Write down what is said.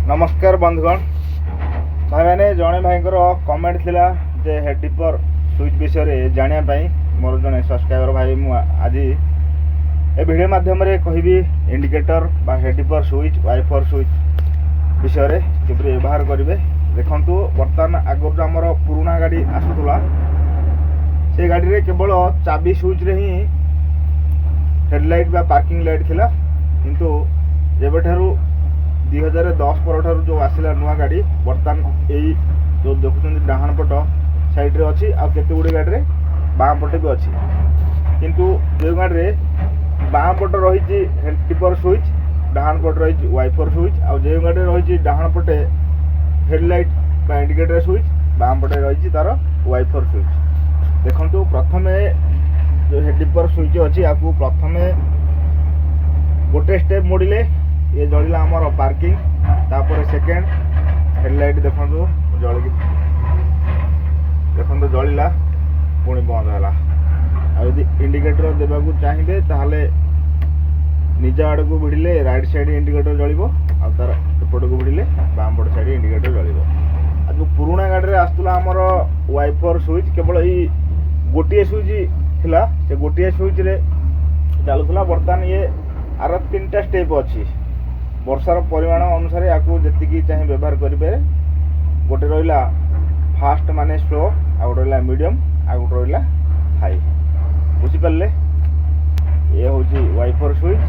नमस्कार बंधुगण भाई मैंने जड़े भाई कमेंट थिला जे हेड डिपर स्विच विषय जानापी मोर जड़े सब्सक्राइबर भाई आज ए वीडियो माध्यम कहबी इंडिकेटर बा head dipper switch wiper switch विषय किपरि व्यवहार करेंगे। देखु बर्तमान आगर जो आमर पुराणा गाड़ी आसूला से गाड़ी रे केवल चाबी स्विच रे ही हेडलाइट बा पार्किंग लाइट थिला किंतु जेबेठारू 2010 पर जो आसला नुआ गाड़ी बर्तमान यही जो देखुं डाहाण पट साइड रे अच्छी आ केते गुडी गाड़ी रे बाम पटे भी अच्छी किंतु जो गाड़ी रे बाम पट रही हेड डिपर स्विच डाहाण पट रही वाइपर स्विच आ जो गाड़ी रही डाहाण पटे हेडलाइट बा इंडिकेटर स्विच बाम पटे रही तार वाइपर स्विच। देखु प्रथम जो हेड डिपर स्विच अच्छी आपको प्रथम गोटे स्टेप मोड़िले ये जलिला आमर पार्किंग तापर सेकेंड हेडलाइट देखो जलिकी देखो जलिला पुणी बंद है। यदि इंडिकेटर देवाक चाहिए ताहले निज आड़ को भिड़े राइट साइड इंडिकेटर जलिबो आ तार एपट को भिड़े बाम पट साइड इंडिकेटर जलिबो। आ जो पुराणा गाड़ी आसुला आमर वाइपर स्विच केवल यही गोटे स्विच थिला से गोटे स्विच रे चलुला। बर्तमान ये आर 3टा स्टेप अच्छी वर्षार परिमाण अनुसार आपको जी चाहे व्यवहार करेंगे। गोटे रहा फास्ट माने स्लो आ गोटे रहा मीडियम आ गोटे रहा हाई बुझीपारे ये हूँ वाइपर स्विच